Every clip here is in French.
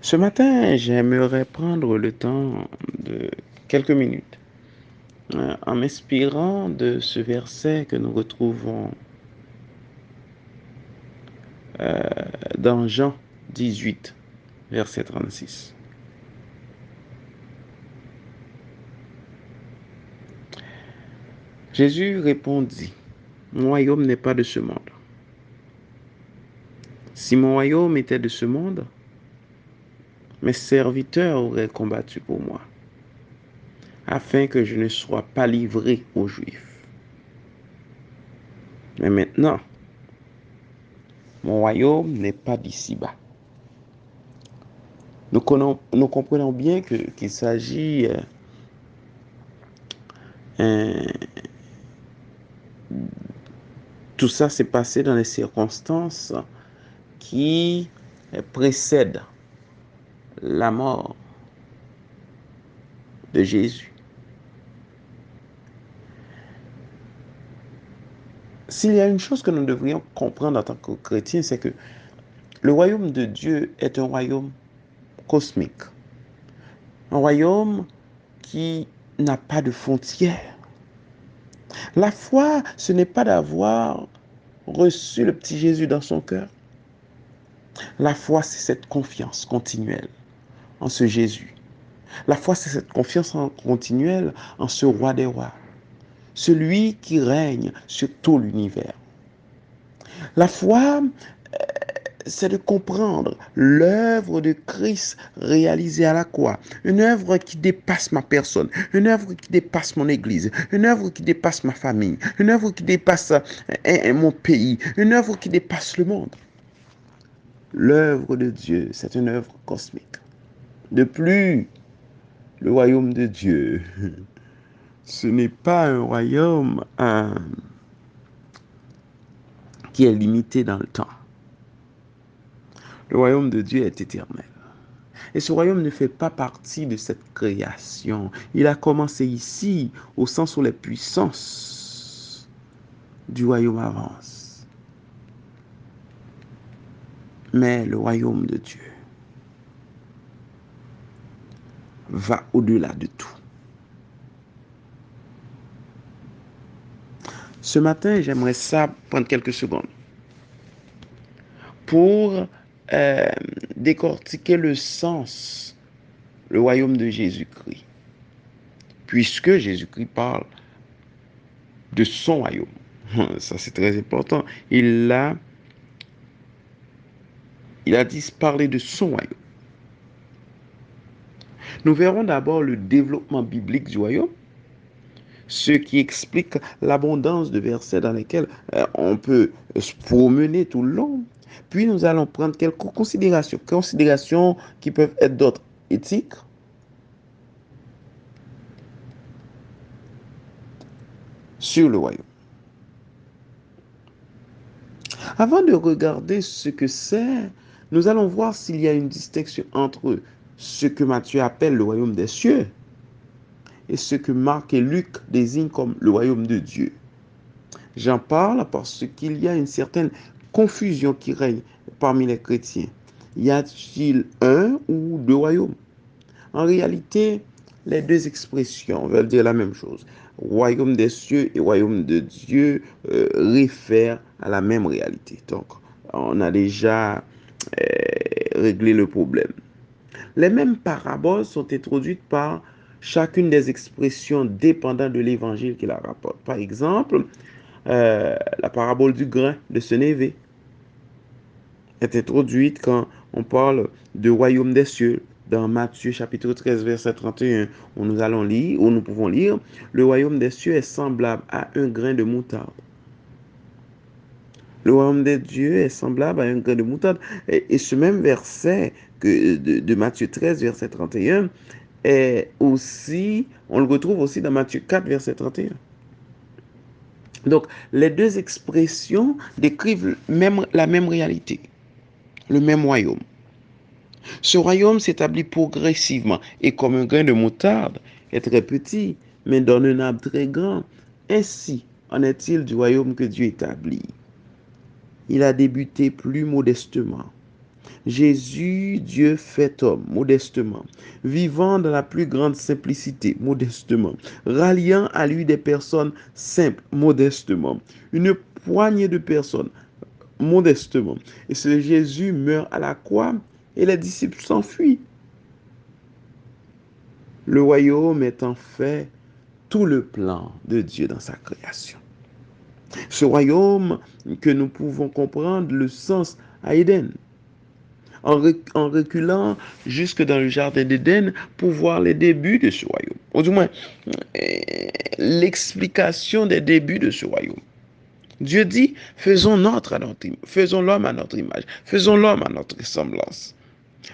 Ce matin, j'aimerais prendre le temps de quelques minutes en m'inspirant de ce verset que nous retrouvons euh, dans Jean 18, verset 36. Jésus répondit, mon royaume n'est pas de ce monde. Si mon royaume était de ce monde, mes serviteurs auraient combattu pour moi, afin que je ne sois pas livré aux Juifs. Mais maintenant, mon royaume n'est pas d'ici-bas. Nous comprenons bien qu'il s'agit tout ça s'est passé dans les circonstances qui précèdent la mort de Jésus. S'il y a une chose que nous devrions comprendre en tant que chrétiens, c'est que le royaume de Dieu est un royaume cosmique. Un royaume qui n'a pas de frontières. La foi, ce n'est pas d'avoir reçu le petit Jésus dans son cœur. La foi, c'est cette confiance continuelle en ce Jésus. La foi, c'est cette confiance continuelle en ce roi des rois, celui qui règne sur tout l'univers. La foi, c'est de comprendre l'œuvre de Christ réalisée à la croix, une œuvre qui dépasse ma personne, une œuvre qui dépasse mon église, une œuvre qui dépasse ma famille, une œuvre qui dépasse mon pays, une œuvre qui dépasse le monde. L'œuvre de Dieu, c'est une œuvre cosmique. De plus, le royaume de Dieu, ce n'est pas un royaume qui est limité dans le temps. Le royaume de Dieu est éternel. Et ce royaume ne fait pas partie de cette création. Il a commencé ici, au sens où les puissances du royaume avancent. Mais le royaume de Dieu va au-delà de tout. Ce matin, j'aimerais ça prendre quelques secondes pour décortiquer le sens, le royaume de Jésus-Christ. Puisque Jésus-Christ parle de son royaume. Ça, c'est très important. Il a dit parler de son royaume. Nous verrons d'abord le développement biblique du royaume, ce qui explique l'abondance de versets dans lesquels on peut se promener tout le long. Puis nous allons prendre quelques considérations qui peuvent être d'ordre éthique, sur le royaume. Avant de regarder ce que c'est, nous allons voir s'il y a une distinction entre ce que Matthieu appelle le royaume des cieux et ce que Marc et Luc désignent comme le royaume de Dieu. J'en parle parce qu'il y a une certaine confusion qui règne parmi les chrétiens. Y a-t-il un ou deux royaumes? En réalité, les deux expressions veulent dire la même chose. Royaume des cieux et royaume de Dieu réfèrent à la même réalité. Donc, on a déjà réglé le problème. Les mêmes paraboles sont introduites par chacune des expressions dépendant de l'évangile qui la rapporte. Par exemple, la parabole du grain de sénévé est introduite quand on parle de royaume des cieux dans Matthieu chapitre 13 verset 31 où nous pouvons lire le royaume des cieux est semblable à un grain de moutarde. Le royaume des dieux est semblable à un grain de moutarde. Et ce même verset de Matthieu 13 verset 31 on le retrouve aussi dans Matthieu 4 verset 31. Donc, les deux expressions décrivent la même réalité, le même royaume. Ce royaume s'établit progressivement et comme un grain de moutarde est très petit, mais donne un arbre très grand. Ainsi en est-il du royaume que Dieu établit. Il a débuté plus modestement. Jésus, Dieu fait homme, modestement, vivant dans la plus grande simplicité, modestement, ralliant à lui des personnes simples, modestement, une poignée de personnes, modestement. Et ce Jésus meurt à la croix et les disciples s'enfuient. Le royaume est en fait tout le plan de Dieu dans sa création. Ce royaume que nous pouvons comprendre le sens à Éden, en reculant jusque dans le jardin d'Éden pour voir les débuts de ce royaume, ou du moins l'explication des débuts de ce royaume. Dieu dit, faisons l'homme à notre image, faisons l'homme à notre semblance,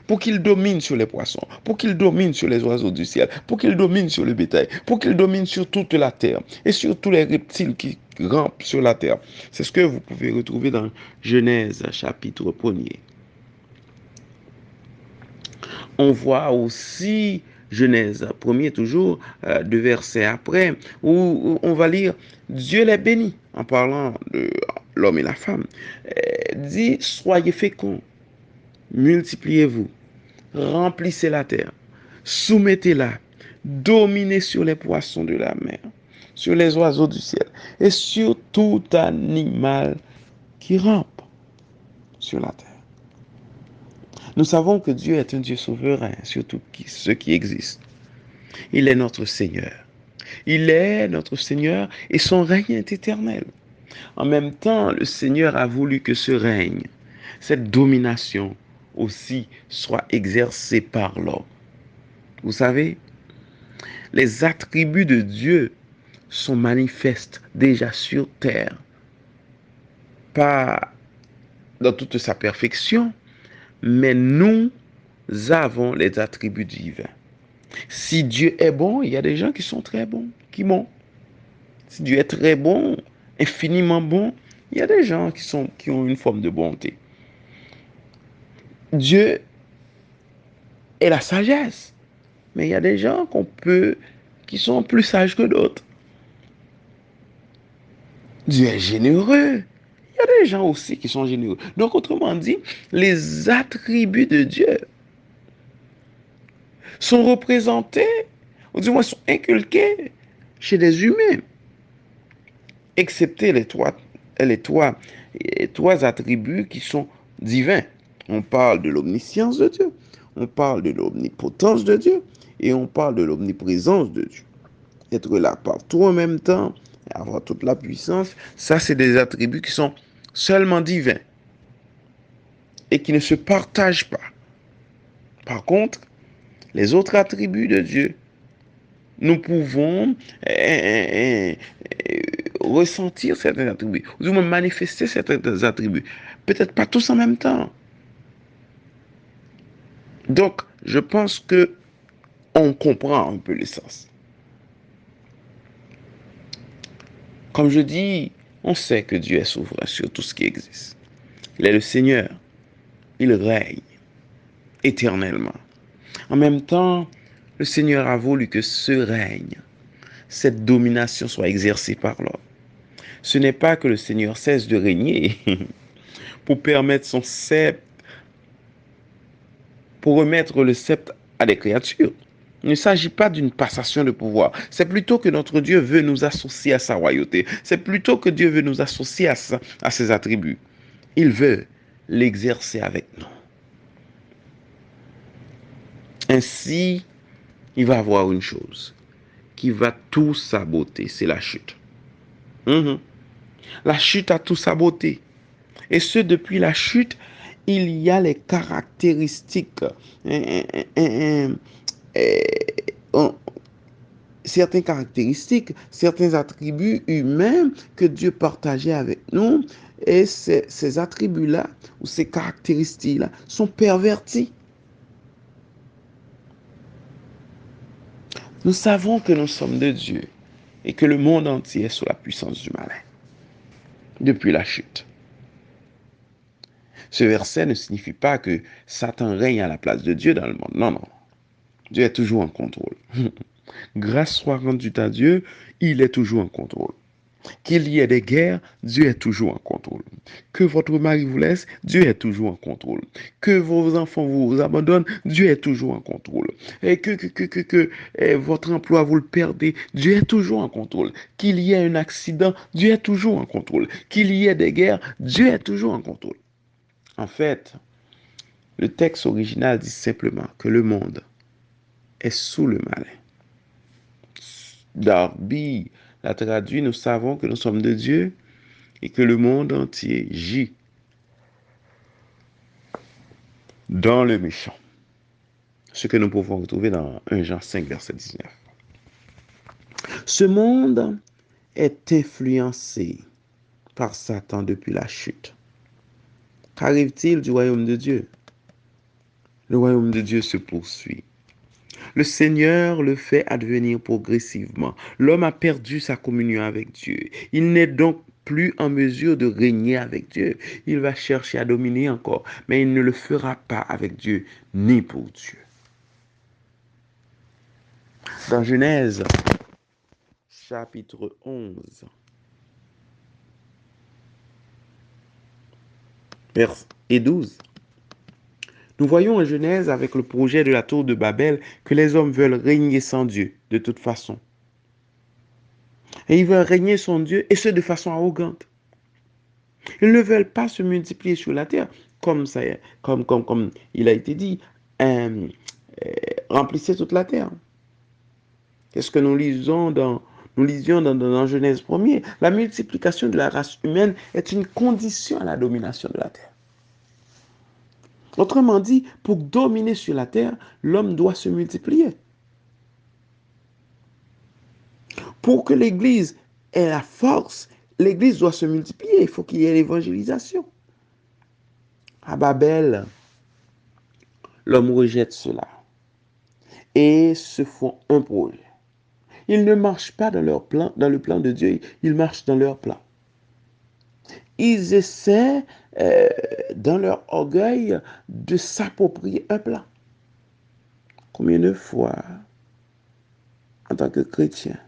pour qu'il domine sur les poissons, pour qu'il domine sur les oiseaux du ciel, pour qu'il domine sur le bétail, pour qu'il domine sur toute la terre et sur tous les reptiles qui rampent sur la terre. C'est ce que vous pouvez retrouver dans Genèse chapitre 1er. On voit aussi Genèse 1er toujours, 2 versets après, où on va lire Dieu les bénit en parlant de l'homme et la femme. Dit, soyez féconds, multipliez-vous, remplissez la terre, soumettez-la, dominez sur les poissons de la mer, sur les oiseaux du ciel et sur tout animal qui rampe sur la terre. Nous savons que Dieu est un Dieu souverain sur tout ce qui existe. Il est notre Seigneur. Il est notre Seigneur et son règne est éternel. En même temps, le Seigneur a voulu que ce règne, cette domination aussi, soit exercée par l'homme. Vous savez, les attributs de Dieu sont manifestes déjà sur terre, pas dans toute sa perfection, mais nous avons les attributs divins. Si Dieu est bon, il y a des gens qui sont très bons, qui m'ont. Si Dieu est très bon, infiniment bon, il y a des gens qui ont une forme de bonté. Dieu est la sagesse, mais il y a des gens qui sont plus sages que d'autres. Dieu est généreux. Il y a des gens aussi qui sont généreux. Donc, autrement dit, les attributs de Dieu sont représentés, ou du moins sont inculqués chez des humains, excepté les trois attributs qui sont divins. On parle de l'omniscience de Dieu, on parle de l'omnipotence de Dieu, et on parle de l'omniprésence de Dieu. Être là partout en même temps, et avoir toute la puissance, ça c'est des attributs qui sont seulement divins et qui ne se partagent pas. Par contre, les autres attributs de Dieu, nous pouvons ressentir certains attributs, ou du moins manifester certains attributs. Peut-être pas tous en même temps. Donc, je pense que on comprend un peu l'essence. Comme je dis, on sait que Dieu est souverain sur tout ce qui existe. Il est le Seigneur. Il règne éternellement. En même temps, le Seigneur a voulu que ce règne, cette domination soit exercée par l'homme. Ce n'est pas que le Seigneur cesse de régner pour permettre son sceptre, pour remettre le sceptre à des créatures. Il ne s'agit pas d'une passation de pouvoir. C'est plutôt que notre Dieu veut nous associer à sa royauté. C'est plutôt que Dieu veut nous associer à ses attributs. Il veut l'exercer avec nous. Ainsi, il va avoir une chose qui va tout saboter, c'est la chute. La chute a tout saboté. Et ce, depuis la chute, il y a les caractéristiques, certaines caractéristiques, certains attributs humains que Dieu partageait avec nous. Et ces attributs-là, ou ces caractéristiques-là, sont pervertis. Nous savons que nous sommes de Dieu et que le monde entier est sous la puissance du malin depuis la chute. Ce verset ne signifie pas que Satan règne à la place de Dieu dans le monde. Non, non. Dieu est toujours en contrôle. Grâce soit rendue à Dieu, il est toujours en contrôle. Qu'il y ait des guerres, Dieu est toujours en contrôle. Que votre mari vous laisse, Dieu est toujours en contrôle. Que vos enfants vous abandonnent, Dieu est toujours en contrôle. Et que votre emploi vous le perdez, Dieu est toujours en contrôle. Qu'il y ait un accident, Dieu est toujours en contrôle. Qu'il y ait des guerres, Dieu est toujours en contrôle. En fait, le texte original dit simplement que le monde est sous le malin. Darby l'a traduit, nous savons que nous sommes de Dieu et que le monde entier gît dans le méchant. Ce que nous pouvons retrouver dans 1 Jean 5, verset 19. Ce monde est influencé par Satan depuis la chute. Qu'arrive-t-il du royaume de Dieu? Le royaume de Dieu se poursuit. Le Seigneur le fait advenir progressivement. L'homme a perdu sa communion avec Dieu. Il n'est donc plus en mesure de régner avec Dieu. Il va chercher à dominer encore, mais il ne le fera pas avec Dieu ni pour Dieu. Dans Genèse, chapitre 11, verset 12, nous voyons en Genèse avec le projet de la tour de Babel que les hommes veulent régner sans Dieu de toute façon. Et ils veulent régner sans Dieu et ce de façon arrogante. Ils ne veulent pas se multiplier sur la terre comme il a été dit, remplissez toute la terre. Qu'est-ce que nous lisions dans Genèse 1er? La multiplication de la race humaine est une condition à la domination de la terre. Autrement dit, pour dominer sur la terre, l'homme doit se multiplier. Pour que l'Église ait la force, l'Église doit se multiplier. Il faut qu'il y ait l'évangélisation. À Babel, l'homme rejette cela et se font un projet. Ils ne marchent pas dans le plan de Dieu, ils marchent dans leur plan. Ils essaient, dans leur orgueil, de s'approprier un plan. Combien de fois, en tant que chrétiens,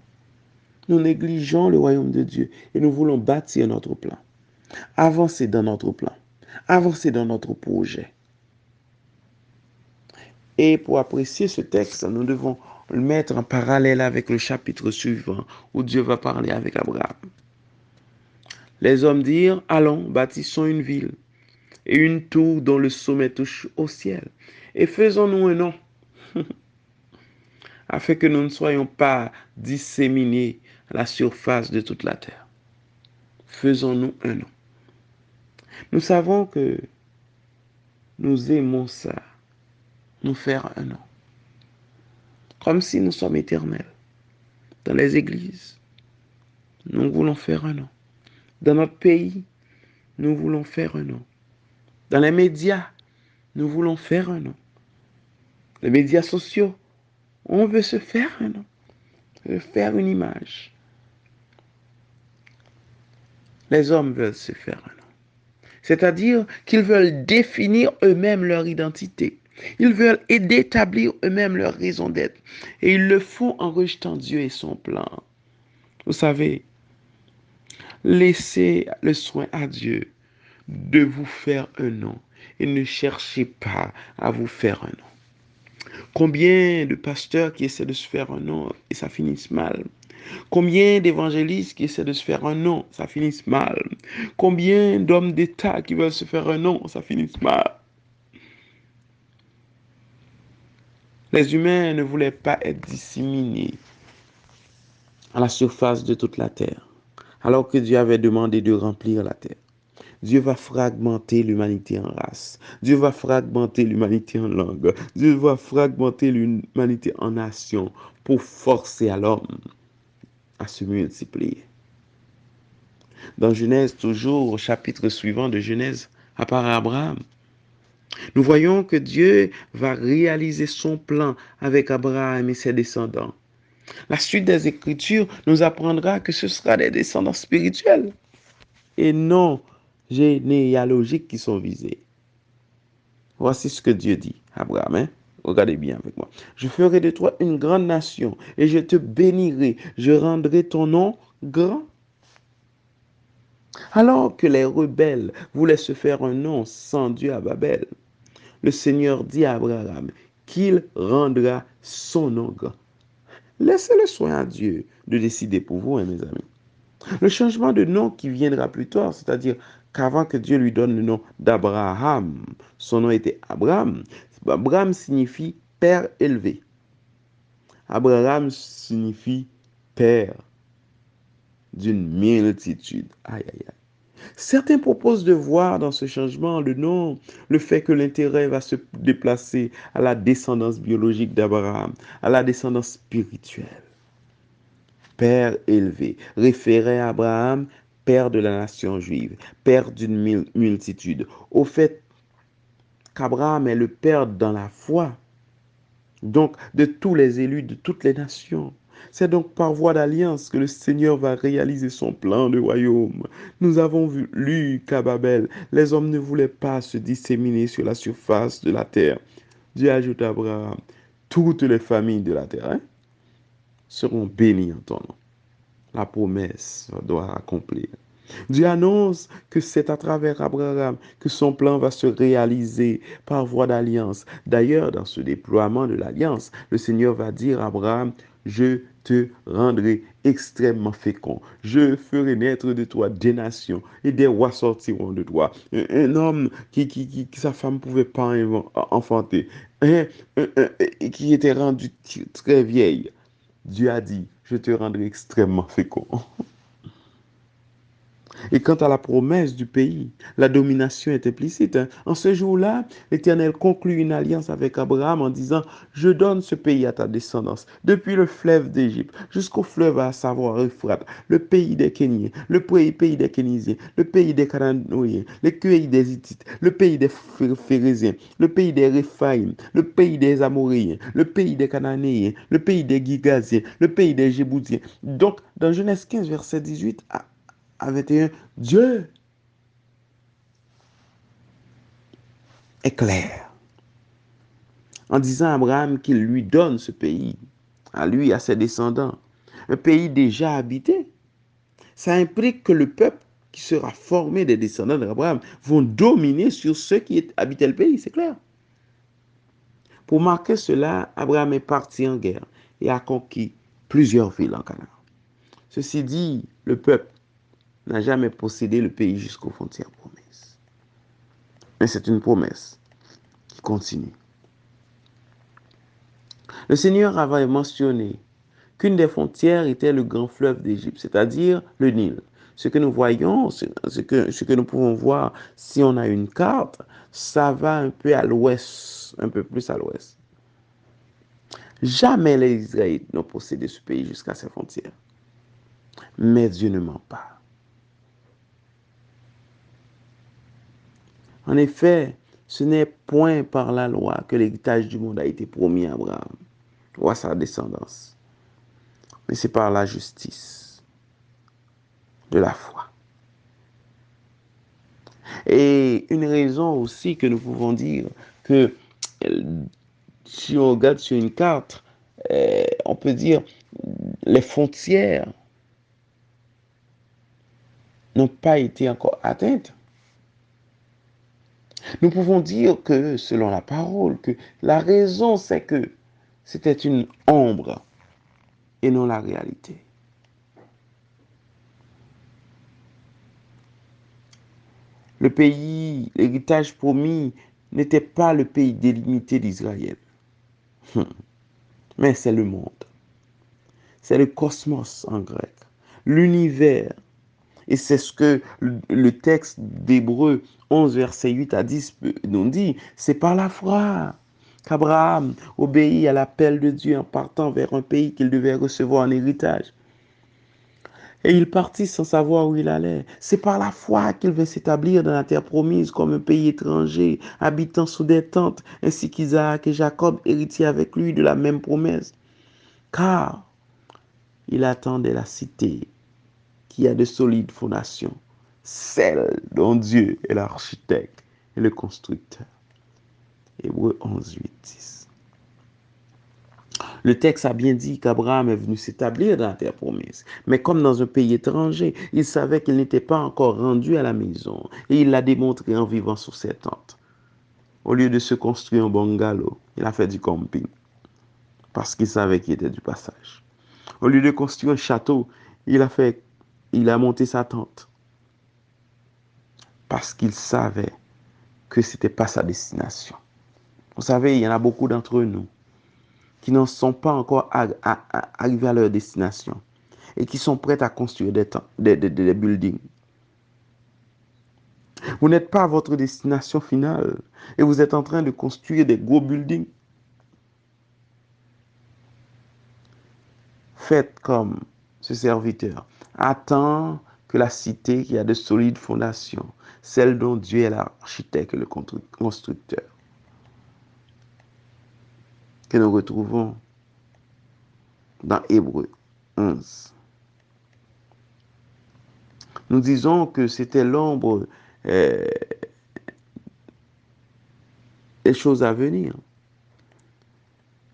nous négligeons le royaume de Dieu et nous voulons bâtir notre plan, avancer dans notre plan, avancer dans notre projet. Et pour apprécier ce texte, nous devons le mettre en parallèle avec le chapitre suivant où Dieu va parler avec Abraham. Les hommes dirent, allons, bâtissons une ville et une tour dont le sommet touche au ciel et faisons-nous un nom afin que nous ne soyons pas disséminés à la surface de toute la terre. Faisons-nous un nom. Nous savons que nous aimons ça, nous faire un nom. Comme si nous sommes éternels. Dans les églises, nous voulons faire un nom. Dans notre pays, nous voulons faire un nom. Dans les médias, nous voulons faire un nom. Les médias sociaux, on veut se faire un nom. On veut faire une image. Les hommes veulent se faire un nom. C'est-à-dire qu'ils veulent définir eux-mêmes leur identité. Ils veulent établir eux-mêmes leur raison d'être. Et ils le font en rejetant Dieu et son plan. Vous savez, laissez le soin à Dieu de vous faire un nom et ne cherchez pas à vous faire un nom. Combien de pasteurs qui essaient de se faire un nom et ça finisse mal? Combien d'évangélistes qui essaient de se faire un nom, ça finisse mal? Combien d'hommes d'État qui veulent se faire un nom, ça finisse mal? Les humains ne voulaient pas être disséminés à la surface de toute la terre, alors que Dieu avait demandé de remplir la terre. Dieu va fragmenter l'humanité en races. Dieu va fragmenter l'humanité en langues. Dieu va fragmenter l'humanité en nations pour forcer à l'homme à se multiplier. Dans Genèse, toujours au chapitre suivant de Genèse, à part Abraham, nous voyons que Dieu va réaliser son plan avec Abraham et ses descendants. La suite des Écritures nous apprendra que ce sera des descendants spirituels et non généalogiques qui sont visés. Voici ce que Dieu dit à Abraham. Regardez bien avec moi. Je ferai de toi une grande nation et je te bénirai. Je rendrai ton nom grand. Alors que les rebelles voulaient se faire un nom sans Dieu à Babel, le Seigneur dit à Abraham qu'il rendra son nom grand. Laissez le soin à Dieu de décider pour vous, hein, mes amis. Le changement de nom qui viendra plus tard, c'est-à-dire qu'avant que Dieu lui donne le nom d'Abraham, son nom était Abraham. Abraham signifie père élevé. Abraham signifie père d'une multitude. Aïe, aïe, aïe. Certains proposent de voir dans ce changement le nom, le fait que l'intérêt va se déplacer à la descendance biologique d'Abraham, à la descendance spirituelle. Père élevé, référait à Abraham, père de la nation juive, père d'une multitude. Au fait qu'Abraham est le père dans la foi, donc de tous les élus de toutes les nations. C'est donc par voie d'alliance que le Seigneur va réaliser son plan de royaume. Nous avons lu qu'à Babel, les hommes ne voulaient pas se disséminer sur la surface de la terre. Dieu ajoute à Abraham, toutes les familles de la terre seront bénies en ton nom. La promesse doit accomplir. Dieu annonce que c'est à travers Abraham que son plan va se réaliser par voie d'alliance. D'ailleurs, dans ce déploiement de l'alliance, le Seigneur va dire à Abraham, je te rendrai extrêmement fécond. Je ferai naître de toi des nations et des rois sortiront de toi. Un homme qui sa femme ne pouvait pas enfanter, qui était rendu très vieille. Dieu a dit, je te rendrai extrêmement fécond. Et quant à la promesse du pays, la domination est implicite. En ce jour-là, l'Éternel conclut une alliance avec Abraham en disant, je donne ce pays à ta descendance, depuis le fleuve d'Égypte jusqu'au fleuve à savoir Euphrate, le pays des Kéniens, le pays des Kénisiens, le pays des Cananéens, le pays des Hittites, le pays des Phérésiens, le pays des Réphaïm, le pays des Amoréens, le pays des Cananéens, le pays des Gigaziens, le pays des Jébousiens. Donc, dans Genèse 15, verset 18 à 21, Dieu est clair en disant à Abraham qu'il lui donne ce pays, à lui, à ses descendants, un pays déjà habité. Ça implique que le peuple qui sera formé des descendants d'Abraham vont dominer sur ceux qui habitaient le pays, c'est clair. Pour marquer cela, Abraham est parti en guerre et a conquis plusieurs villes en Canaan. Ceci dit, le peuple n'a jamais possédé le pays jusqu'aux frontières promises. Mais c'est une promesse qui continue. Le Seigneur avait mentionné qu'une des frontières était le grand fleuve d'Égypte, c'est-à-dire le Nil. Ce que nous voyons, ce que nous pouvons voir si on a une carte, ça va un peu à l'ouest, un peu plus à l'ouest. Jamais les Israélites n'ont possédé ce pays jusqu'à ses frontières. Mais Dieu ne ment pas. En effet, ce n'est point par la loi que l'héritage du monde a été promis à Abraham ou à sa descendance, mais c'est par la justice de la foi. Et une raison aussi que nous pouvons dire que si on regarde sur une carte, on peut dire les frontières n'ont pas été encore atteintes. Nous pouvons dire que, selon la parole, que la raison, c'est que c'était une ombre et non la réalité. Le pays, l'héritage promis, n'était pas le pays délimité d'Israël, mais c'est le monde. C'est le cosmos en grec, l'univers. Et c'est ce que le texte d'Hébreux 11, verset 8 à 10 nous dit. C'est par la foi qu'Abraham obéit à l'appel de Dieu en partant vers un pays qu'il devait recevoir en héritage. Et il partit sans savoir où il allait. C'est par la foi qu'il veut s'établir dans la terre promise comme un pays étranger, habitant sous des tentes, ainsi qu'Isaac et Jacob, héritiers avec lui de la même promesse. Car il attendait la cité qui a de solides fondations, celle dont Dieu est l'architecte et le constructeur. Hébreux 11, 8, 10. Le texte a bien dit qu'Abraham est venu s'établir dans la terre promise. Mais comme dans un pays étranger, il savait qu'il n'était pas encore rendu à la maison. Et il l'a démontré en vivant sous ses tentes. Au lieu de se construire un bungalow, il a fait du camping. Parce qu'il savait qu'il était du passage. Au lieu de construire un château, il a monté sa tente. Parce qu'il savait que ce n'était pas sa destination. Vous savez, il y en a beaucoup d'entre nous qui n'en sont pas encore arrivés à leur destination et qui sont prêts à construire des buildings. Vous n'êtes pas à votre destination finale et vous êtes en train de construire des gros buildings. Faites comme ce serviteur. Attends que la cité qui a de solides fondations, celle dont Dieu est l'architecte et le constructeur, que nous retrouvons dans Hébreux 11. Nous disons que c'était l'ombre des choses à venir.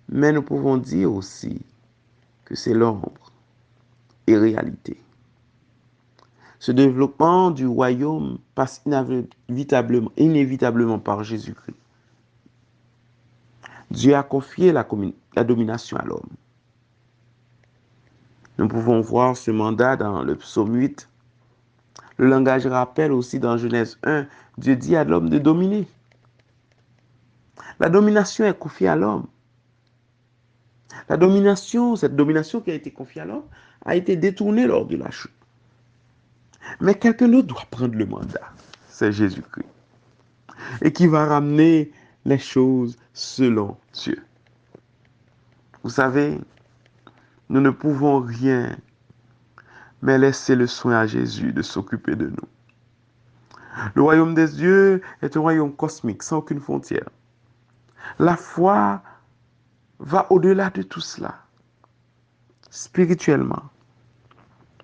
Mais nous pouvons dire aussi que c'est l'ombre et réalité. Ce développement du royaume passe inévitablement par Jésus-Christ. Dieu a confié la domination à l'homme. Nous pouvons voir ce mandat dans le psaume 8. Le langage rappelle aussi dans Genèse 1, Dieu dit à l'homme de dominer. La domination est confiée à l'homme. Cette domination qui a été confiée à l'homme, a été détournée lors de la chute. Mais quelqu'un d'autre doit prendre le mandat. C'est Jésus-Christ. Et qui va ramener les choses selon Dieu. Vous savez, nous ne pouvons rien, mais laisser le soin à Jésus de s'occuper de nous. Le royaume des dieux est un royaume cosmique, sans aucune frontière. La foi va au-delà de tout cela. Spirituellement,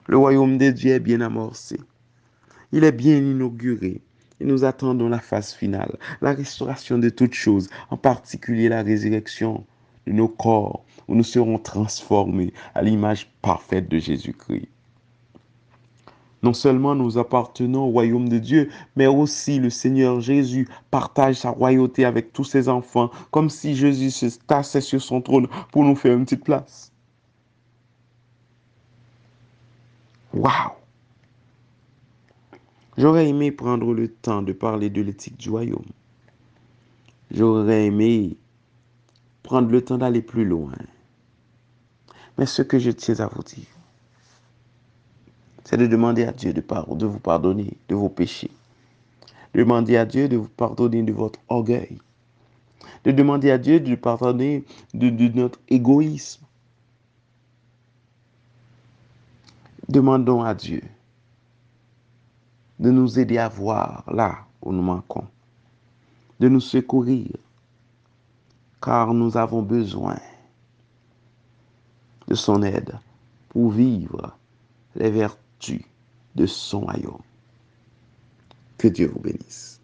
le royaume des dieux est bien amorcé. Il est bien inauguré. Et nous attendons la phase finale, la restauration de toutes choses, en particulier la résurrection de nos corps, où nous serons transformés à l'image parfaite de Jésus-Christ. Non seulement nous appartenons au royaume de Dieu, mais aussi le Seigneur Jésus partage sa royauté avec tous ses enfants, comme si Jésus se tassait sur son trône pour nous faire une petite place. Waouh! J'aurais aimé prendre le temps de parler de l'éthique du royaume. J'aurais aimé prendre le temps d'aller plus loin. Mais ce que je tiens à vous dire, c'est de demander à Dieu de vous pardonner de vos péchés. De demander à Dieu de vous pardonner de votre orgueil. De demander à Dieu de pardonner de notre égoïsme. Demandons à Dieu de nous aider à voir là où nous manquons. De nous secourir. Car nous avons besoin de son aide pour vivre les vertus de son royaume. Que Dieu vous bénisse.